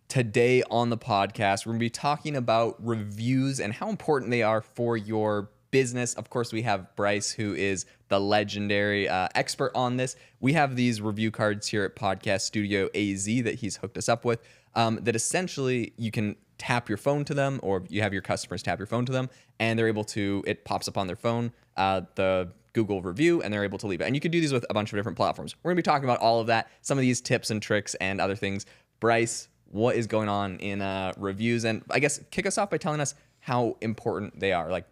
Today on the podcast, we're going to be talking about reviews and how important they are for your business. Of course, we have Bryce, who is the legendary expert on this. We have these review cards here at Podcast Studio AZ that he's hooked us up with, that essentially you can tap your phone to them, or you have your customers tap your phone to them, and they're able to, it pops up on their phone, the Google review, and they're able to leave it. And you can do these with a bunch of different platforms. We're going to be talking about all of that, some of these tips and tricks and other things. Bryce, what is going on in reviews? And I guess kick us off by telling us how important they are. Like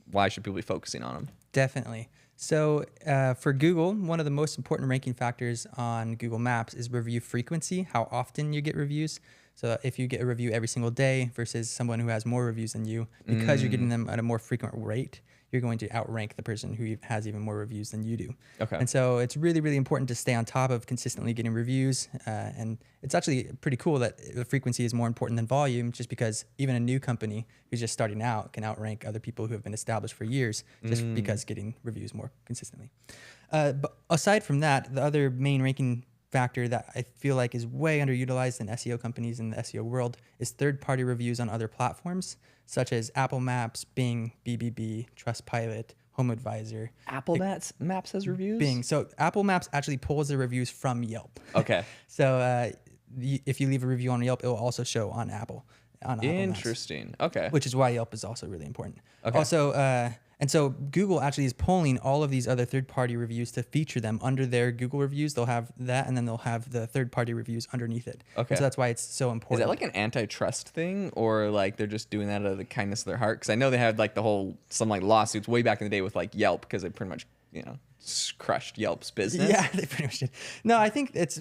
why should people be focusing on them? Definitely. So for Google, one of the most important ranking factors on Google Maps is review frequency, how often you get reviews. So if you get a review every single day versus someone who has more reviews than you, because you're getting them at a more frequent rate, you're going to outrank the person who has even more reviews than you do. Okay. And so it's really, really important to stay on top of consistently getting reviews. And it's actually pretty cool that the frequency is more important than volume, just because even a new company who's just starting out can outrank other people who have been established for years just because getting reviews more consistently. But aside from that, the other main ranking factor that I feel like is way underutilized in SEO companies in the SEO world is third-party reviews on other platforms, such as Apple Maps, Bing, BBB, Trustpilot, HomeAdvisor. Apple Maps has reviews? Bing. So Apple Maps actually pulls the reviews from Yelp. Okay. So if you leave a review on Yelp, it will also show on Apple. Interesting. Maps, okay. Which is why Yelp is also really important. Okay. Also, and so Google actually is pulling all of these other third-party reviews to feature them under their Google reviews. They'll have that, and then they'll have the third-party reviews underneath it. Okay. And so that's why it's so Is important. that like an antitrust thing, or like they're just doing that out of the kindness of their heart? Because I know they had like some lawsuits way back in the day with like Yelp, because they pretty much crushed Yelp's business. Yeah, they pretty much did. No, I think it's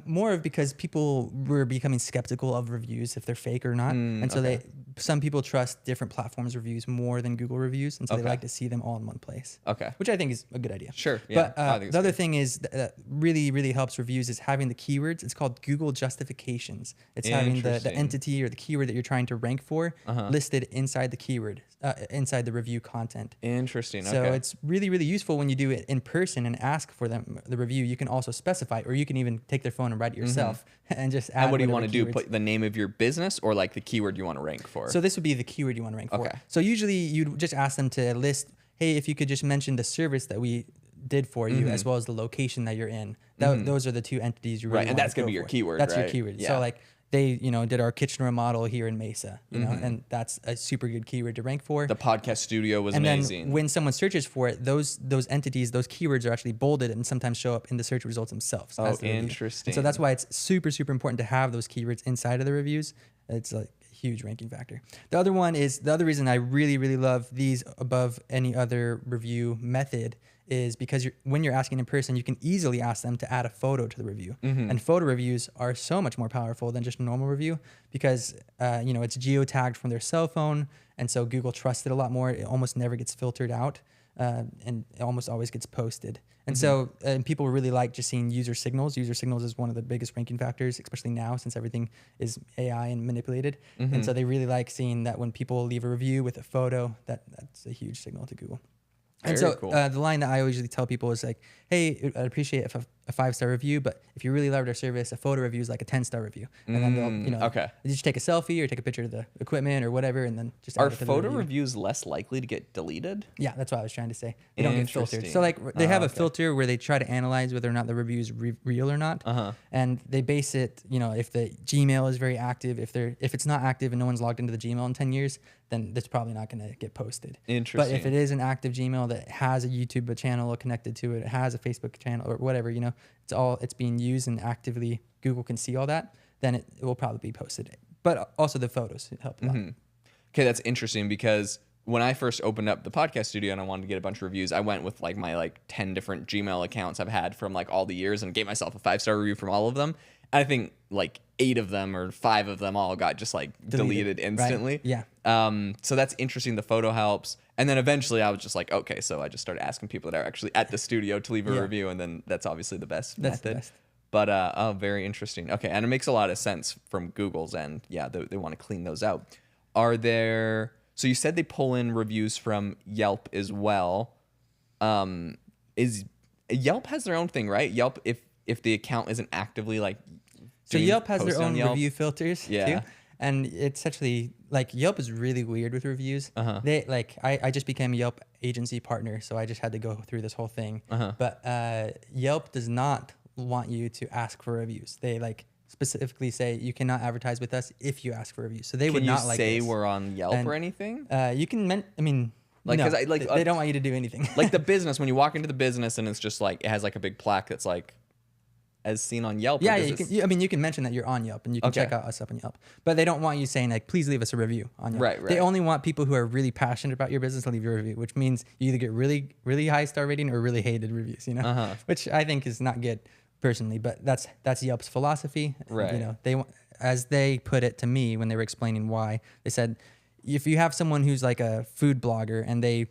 more of because people were becoming skeptical of reviews if they're fake or not, and so some people trust different platforms' reviews more than Google reviews, and so they like to see them all in one place. Okay. Which I think is a good idea. Sure. Yeah, But the other thing is that really, really helps reviews is having the keywords. It's called Google justifications. It's having the entity or the keyword that you're trying to rank for listed inside the keyword, inside the review content. Interesting. So okay. it's really, really useful when you do it in person and ask for them the review. You can also specify, or you can even take their phone and write it yourself and just add. And what do you want to do? keywords. Put the name of your business or like the keyword you want to rank for? So this would be the keyword you want to rank for. Okay. So usually you'd just ask them to list, hey, if you could just mention the service that we did for you, as well as the location that you're in. Those are the two entities you really right, and want that's going to be your keyword. That's right? your keyword. Yeah. So like they, did our kitchen remodel here in Mesa, and that's a super good keyword to rank for. The podcast studio was and amazing. then when someone searches for it, those entities, those keywords are actually bolded and sometimes show up in the search results themselves. Oh, as the review. interesting. And so that's why it's super, super important to have those keywords inside of the reviews. It's like a huge ranking factor. The other reason I really, really love these above any other review method is because when you're asking in person, you can easily ask them to add a photo to the review. And photo reviews are so much more powerful than just a normal review because, it's geotagged from their cell phone. And so Google trusts it a lot more. It almost never gets filtered out and it almost always gets posted. And so people really like just seeing user signals. User signals is one of the biggest ranking factors, especially now since everything is AI and manipulated. And so they really like seeing that when people leave a review with a photo, that's a huge signal to Google. And Very so cool. the line that I always usually tell people is like, hey, I'd appreciate a 5-star review, but if you really loved our service, a photo review is like a 10-star review. And then they'll, okay. just take a selfie or take a picture of the equipment or whatever, and then just add Are it to the photo review. reviews less likely to get deleted? Yeah, that's what I was trying to say. They don't get filtered. Interesting. So like they have a okay. filter where they try to analyze whether or not the review is real or not. And they base it, if the Gmail is very active, if it's not active and no one's logged into the Gmail in 10 years, then that's probably not going to get posted. Interesting. But if it is an active Gmail that has a YouTube channel connected to it, it has a Facebook channel or whatever, it's being used and actively Google can see all that, then it will probably be posted. But also the photos help a lot. Okay, that's interesting because when I first opened up the podcast studio and I wanted to get a bunch of reviews, I went with like my 10 different Gmail accounts I've had from all the years and gave myself a 5-star review from all of them. And I think 8 of them or 5 of them all got just deleted instantly. Right? Yeah. So that's interesting. The photo helps. And then eventually I was just like, okay, so I just started asking people that are actually at the studio to leave a review. And then that's obviously the best That's method. the best. But very interesting. Okay. And it makes a lot of sense from Google's end. Yeah. They want to clean those out. So you said they pull in reviews from Yelp as well. Yelp has their own thing, right? Yelp, if the account isn't actively So Yelp has their posting on own Yelp. review filters Yeah. too. And it's actually like Yelp is really weird with reviews. They like I just became a Yelp agency partner, so I just had to go through this whole thing. But Yelp does not want you to ask for reviews. They like specifically say you cannot advertise with us if you ask for reviews. So they would not like say this. we're on Yelp And, or anything? You can I mean Like, no, 'cause they don't want you to do anything. Like the business, when you walk into the business and it's just like it has like a big plaque that's like as seen on Yelp. Yeah, I mean, you can mention that you're on Yelp and you can Okay. check out us up on Yelp, but they don't want you saying like, please leave us a review on Yelp. Right. They only want people who are really passionate about your business to leave you a review, which means you either get really, really high star rating or really hated reviews, which I think is not good personally, but that's Yelp's philosophy. Right. You know, as they put it to me when they were explaining why, they said, if you have someone who's like a food blogger and they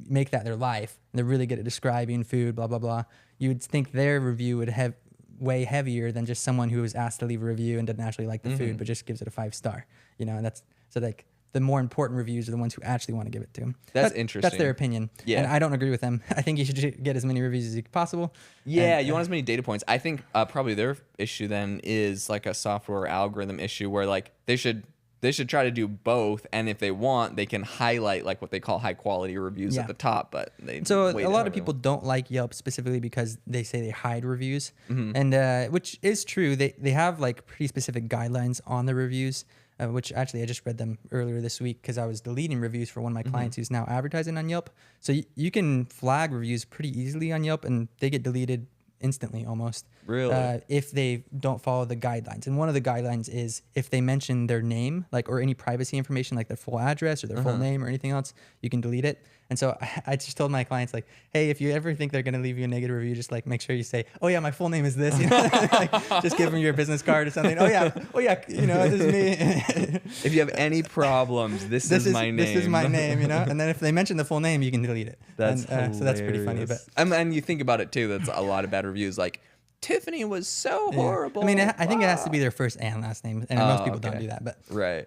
make that their life and they're really good at describing food, blah, blah, blah, you would think their review would have way heavier than just someone who was asked to leave a review and doesn't actually like the food, but just gives it a 5-star, and that's so like the more important reviews are the ones who actually want to give it to them. That's interesting. That's their opinion. Yeah. And I don't agree with them. I think you should get as many reviews as possible. Yeah, you want as many data points. I think probably their issue then is like a software algorithm issue where like they should try to do both, and if they want, they can highlight like what they call high quality reviews at the top. But so a lot of people don't like Yelp specifically because they say they hide reviews, and which is true. They have like pretty specific guidelines on the reviews, which actually I just read them earlier this week because I was deleting reviews for one of my clients who's now advertising on Yelp. So you can flag reviews pretty easily on Yelp, and they get deleted instantly almost. Really? If they don't follow the guidelines. And one of the guidelines is if they mention their name, like, or any privacy information, like their full address or their full name or anything else, you can delete it. And so I just told my clients, like, hey, if you ever think they're going to leave you a negative review, just like make sure you say, oh yeah, my full name is this. Like, just give them your business card or something. Oh yeah, this is me. If you have any problems, this is my name. This is my name, And then if they mention the full name, you can delete it. That's so that's pretty funny. But and you think about it too, that's a lot of bad reviews. Like Tiffany was so horrible. I mean, I think it has to be their first and last name, and most people don't do that. But right.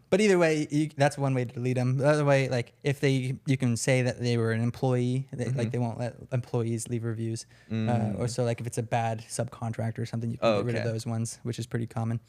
But either way, that's one way to delete them. The other way, like if you can say that they were an employee, like they won't let employees leave reviews, or so like if it's a bad subcontractor or something, you can get rid of those ones, which is pretty common.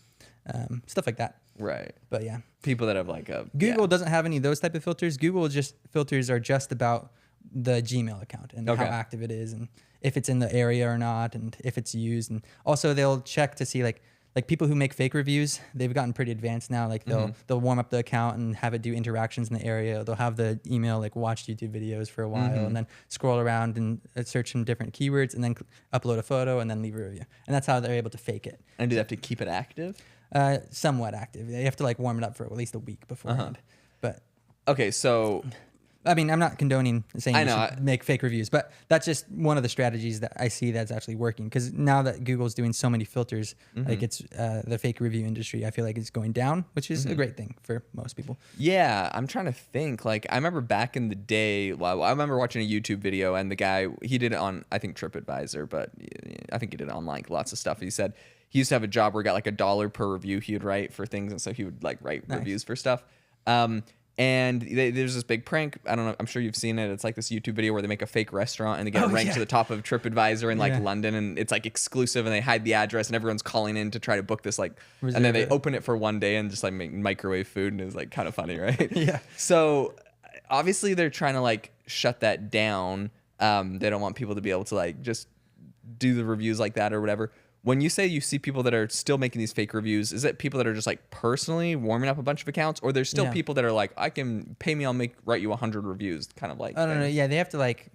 Stuff like that. Right. But yeah, people that have like Google doesn't have any of those type of filters. Google filters are just about the Gmail account and how active it is and if it's in the area or not and if it's used. And also they'll check to see like people who make fake reviews, they've gotten pretty advanced now. Like they'll warm up the account and have it do interactions in the area. They'll have the email like watch YouTube videos for a while and then scroll around and search some different keywords and then upload a photo and then leave a review. And that's how they're able to fake it. And do they have to keep it active? Somewhat active. They have to like warm it up for at least a week beforehand. But okay, so I mean, I'm not condoning saying you should make fake reviews, but that's just one of the strategies that I see that's actually working. Because now that Google's doing so many filters, like it's the fake review industry, I feel like it's going down, which is a great thing for most people. Yeah, I'm trying to think. Like, I remember back in the day, I remember watching a YouTube video, and the guy, he did it on, I think, TripAdvisor, but I think he did it on like lots of stuff. He said he used to have a job where he got like $1 per review he would write for things, and so he would like write reviews for stuff. And there's this big prank. I don't know. I'm sure you've seen it. It's like this YouTube video where they make a fake restaurant and they get it ranked to the top of TripAdvisor in like London, and it's like exclusive, and they hide the address, and everyone's calling in to try to book this and then they open it for one day and just like make microwave food, and it's like kind of funny, right? Yeah. So obviously they're trying to like shut that down. They don't want people to be able to like just do the reviews like that or whatever. When you say you see people that are still making these fake reviews, is it people that are just like personally warming up a bunch of accounts, or there's still people that are like, I can pay me, I'll write you 100 reviews, kind of like? I don't know. Yeah, they have to like,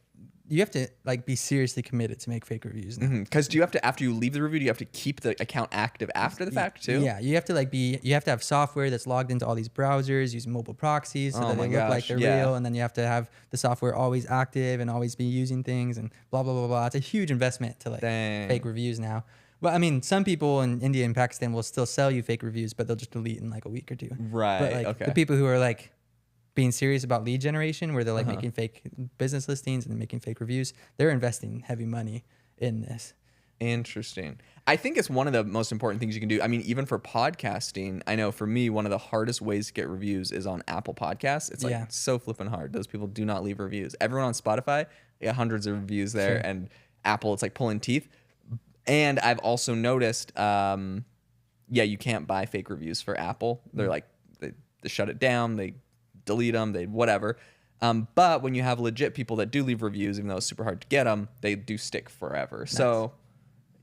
you have to like be seriously committed to make fake reviews. Because do you have to, after you leave the review, do you have to keep the account active after the fact too? Yeah, you have to you have to have software that's logged into all these browsers, using mobile proxies so that they look like they're real, and then you have to have the software always active and always be using things and blah blah blah blah. It's a huge investment to like fake reviews now. Well, I mean, some people in India and Pakistan will still sell you fake reviews, but they'll just delete in like a week or two. Right. But like the people who are like being serious about lead generation, where they're like making fake business listings and making fake reviews, they're investing heavy money in this. Interesting. I think it's one of the most important things you can do. I mean, even for podcasting, I know for me, one of the hardest ways to get reviews is on Apple Podcasts. It's like so flipping hard. Those people do not leave reviews. Everyone on Spotify, they got hundreds of reviews there, and Apple, it's like pulling teeth. And I've also noticed yeah, you can't buy fake reviews for Apple. They're like, they shut it down, they delete them, they whatever. But when you have legit people that do leave reviews, even though it's super hard to get them, they do stick forever. Nice. So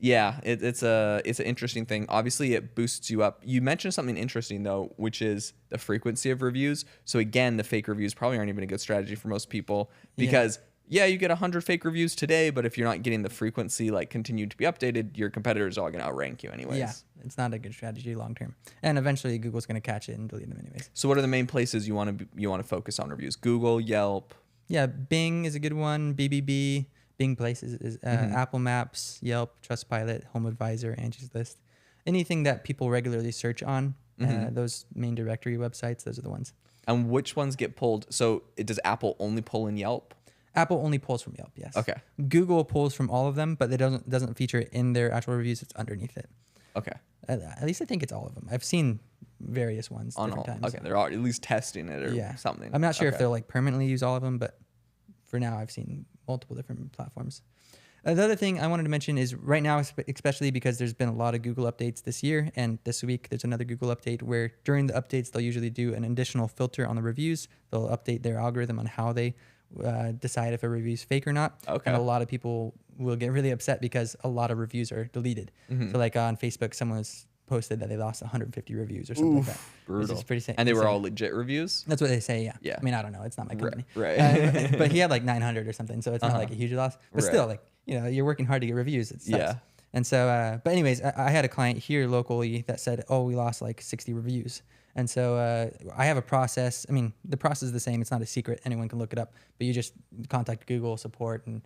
yeah, it's an interesting thing. Obviously, it boosts you up. You mentioned something interesting though, which is the frequency of reviews. So again, the fake reviews probably aren't even a good strategy for most people because yeah, you get 100 fake reviews today, but if you're not getting the frequency like continued to be updated, your competitors are all going to outrank you anyways. Yeah, it's not a good strategy long term, and eventually Google's going to catch it and delete them anyways. So what are the main places you want to focus on reviews? Google, Yelp. Yeah, Bing is a good one. BBB, Bing Places is Apple Maps, Yelp, Trustpilot, Home Advisor, Angie's List. Anything that people regularly search on, those main directory websites, those are the ones. And which ones get pulled? So does Apple only pull in Yelp? Apple only pulls from Yelp, yes. Okay. Google pulls from all of them, but it doesn't feature it in their actual reviews. It's underneath it. Okay. At least I think it's all of them. I've seen various ones on different all, times. okay, they're all at least testing it or something. I'm not sure if they'll like permanently use all of them, but for now I've seen multiple different platforms. The other thing I wanted to mention is right now, especially because there's been a lot of Google updates this year, and this week there's another Google update where during the updates they'll usually do an additional filter on the reviews. They'll update their algorithm on how they decide if a review is fake or not. Okay. And a lot of people will get really upset because a lot of reviews are deleted. So like on Facebook, someone's posted that they lost 150 reviews or something like that. Brutal. It's pretty and they were all legit reviews? That's what they say, yeah. Yeah. I mean, I don't know. It's not my company. Right. But he had like 900 or something, so it's not like a huge loss. But still, like, you know, you're working hard to get reviews. It sucks. Yeah. And so, but anyways, I had a client here locally that said, oh, we lost like 60 reviews. And so I have a process. I mean, the process is the same. It's not a secret. Anyone can look it up. But you just contact Google support and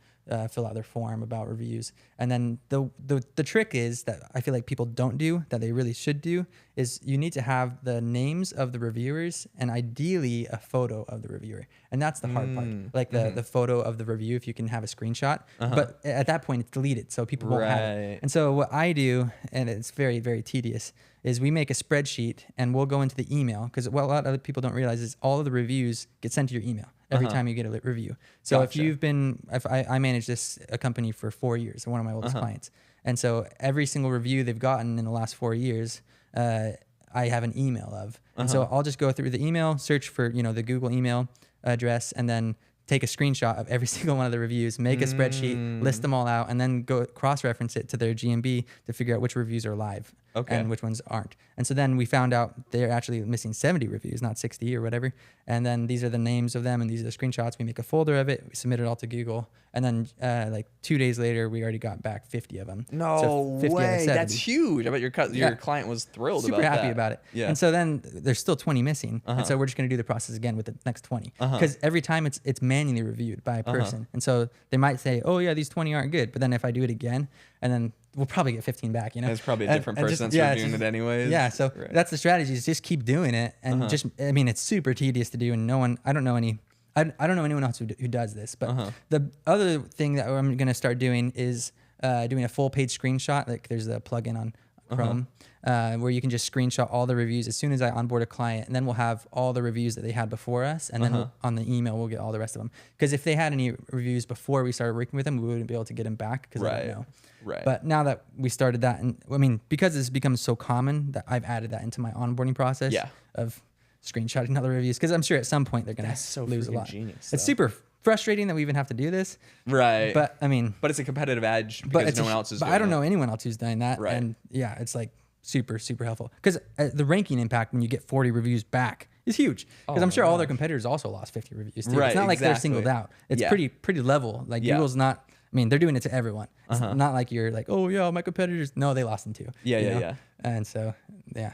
fill out their form about reviews. And then the trick is that I feel like people don't do, that they really should do, is you need to have the names of the reviewers and ideally a photo of the reviewer. And that's the hard part. Like the photo of the review, if you can have a screenshot. But at that point, it's deleted. So people won't have it. And so what I do, and it's very, very tedious, is we make a spreadsheet and we'll go into the email, because what a lot of other people don't realize is all of the reviews get sent to your email every time you get a review. So if I managed a company for 4 years, one of my oldest clients. And so every single review they've gotten in the last 4 years, I have an email of. And so I'll just go through the email, search for, you know, the Google email address, and then take a screenshot of every single one of the reviews, make a spreadsheet, list them all out, and then go cross-reference it to their GMB to figure out which reviews are live and which ones aren't. And so then we found out they're actually missing 70 reviews, not 60 or whatever. And then these are the names of them, and these are the screenshots. We make a folder of it, we submit it all to Google, and then like 2 days later, we already got back 50 of them. No so 50 way, that's huge. I bet your client was thrilled super about that. Super happy about it. Yeah. And so then there's still 20 missing, and so we're just going to do the process again with the next 20, because every time it's manually reviewed by a person. And so they might say, oh yeah, these 20 aren't good, but then if I do it again, and then we'll probably get 15 back, you know. And it's probably a different person that's reviewing it anyways. Yeah, so that's the strategy, is just keep doing it, and just, I mean, it's super tedious to do, and I don't know anyone else who does this, but the other thing that I'm going to start doing is doing a full page screenshot. Like there's a plugin on Chrome where you can just screenshot all the reviews as soon as I onboard a client, and then we'll have all the reviews that they had before us, and then on the email we'll get all the rest of them. Because if they had any reviews before we started working with them, we wouldn't be able to get them back, because I don't know. Right. But now that we started that, and I mean, because it's become so common, that I've added that into my onboarding process of screenshotting other reviews, because I'm sure at some point they're going to lose a lot. Genius, it's super frustrating that we even have to do this. Right. But I mean, but it's a competitive edge because no one else is doing it. But I don't know anyone else who's doing that. Right. And yeah, it's like super, super helpful, because the ranking impact when you get 40 reviews back is huge, because I'm sure all their competitors also lost 50 reviews too. It's not like they're singled out. It's pretty level. Like Google's not, I mean, they're doing it to everyone. It's not like you're like, oh yeah, my competitors. No, they lost them too. Yeah. And so, yeah.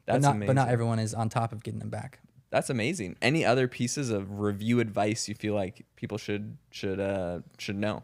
That's amazing. But not everyone is on top of getting them back. That's amazing. Any other pieces of review advice you feel like people should know?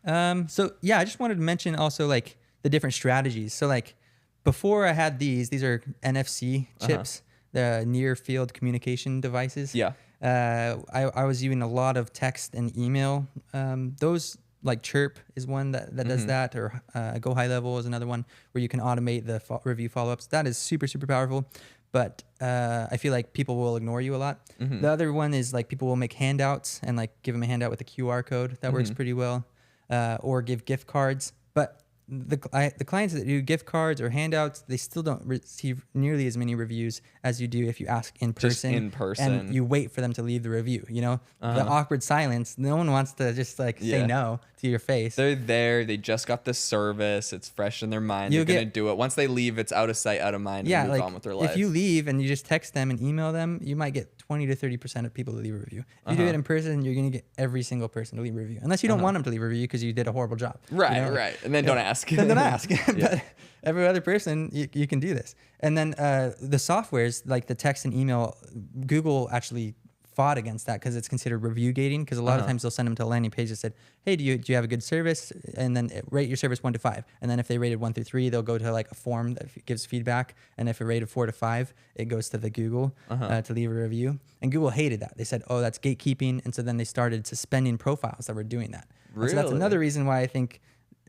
So yeah, I just wanted to mention also like the different strategies. So like before I had these are NFC chips, the near field communication devices. Yeah. I was using a lot of text and email. Those, like Chirp is one that does that, or Go High Level is another one where you can automate the review follow-ups. That is super, super powerful. But I feel like people will ignore you a lot. The other one is like people will make handouts and like give them a handout with a QR code. That works pretty well. Or give gift cards. But the clients that do gift cards or handouts, they still don't receive nearly as many reviews as you do if you ask in person. Just in person. And you wait for them to leave the review. You know, the awkward silence. No one wants to just like say no to your face. They're there. They just got the service. It's fresh in their mind. They're going to do it. Once they leave, it's out of sight, out of mind. And move on with their lives. If you leave and you just text them and email them, you might get 20 to 30% of people to leave a review. If you do it in person, you're going to get every single person to leave a review. Unless you don't want them to leave a review because you did a horrible job. Right, right. And then don't ask. Then don't ask. But every other person, you can do this. And then the softwares, like the text and email, Google actually fought against that because it's considered review gating. Because a lot of times they'll send them to a landing page that said, hey, do you have a good service? And then rate your service 1 to 5. And then if they rated 1 through 3, they'll go to like a form that gives feedback. And if it rated 4 to 5, it goes to the Google to leave a review. And Google hated that. They said, oh, that's gatekeeping. And so then they started suspending profiles that were doing that. Really? So that's another reason why I think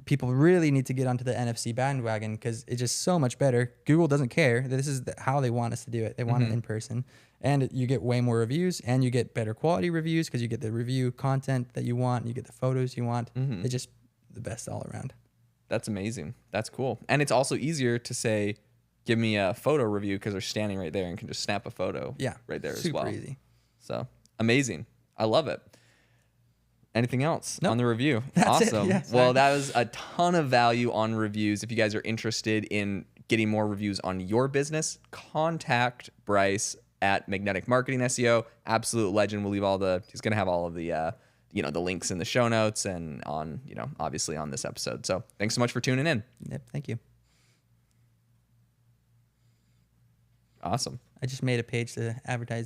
people really need to get onto the NFC bandwagon because it's just so much better. Google doesn't care. This is how they want us to do it. They want it in person. And you get way more reviews and you get better quality reviews because you get the review content that you want. And you get the photos you want. It's just the best all around. That's amazing. That's cool. And it's also easier to say, give me a photo review because they're standing right there and can just snap a photo right there as well. Super easy. So amazing. I love it. Anything else Nope. on the review? That's awesome. it. Yeah, well, that was a ton of value on reviews. If you guys are interested in getting more reviews on your business, contact Bryce at Magnetic Marketing SEO. Absolute legend. We'll leave he's going to have all of the, the links in the show notes and on, obviously on this episode. So thanks so much for tuning in. Yep. Thank you. Awesome. I just made a page to advertise